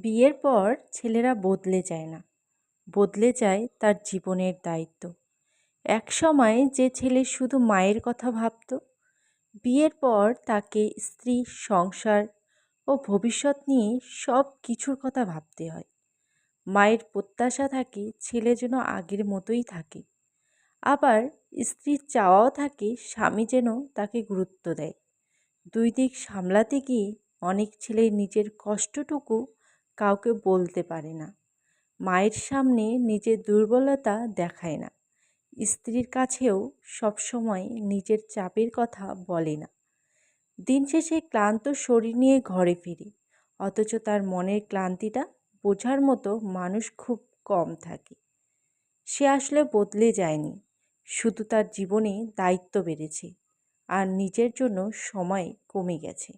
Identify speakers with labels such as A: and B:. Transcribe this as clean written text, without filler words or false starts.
A: বিয়ের পর ছেলেরা বদলে যায় না, বদলে যায় তার জীবনের দায়িত্ব। একসময় যে ছেলে শুধু মায়ের কথা ভাবত, বিয়ের পর তাকে স্ত্রী, সংসার ও ভবিষ্যৎ নিয়ে সব কিছুর কথা ভাবতে হয়। মায়ের প্রত্যাশা থাকে ছেলে যেন আগের মতোই থাকে, আবার স্ত্রীর চাওয়াও থাকে স্বামী যেন তাকে গুরুত্ব দেয়। দুই দিক সামলাতে গিয়ে অনেক ছেলে নিজের কষ্টটুকু কাউকে বলতে পারে না। মায়ের সামনে নিজের দুর্বলতা দেখায় না, স্ত্রীর কাছেও সবসময় নিজের চাপের কথা বলে না। দিন শেষে ক্লান্ত শরীর নিয়ে ঘরে ফিরে, অথচ তার মনের ক্লান্তিটা বোঝার মতো মানুষ খুব কম থাকে। সে আসলে বদলে যায়নি, শুধু তার জীবনে দায়িত্ব বেড়েছে আর নিজের জন্য সময় কমে গেছে।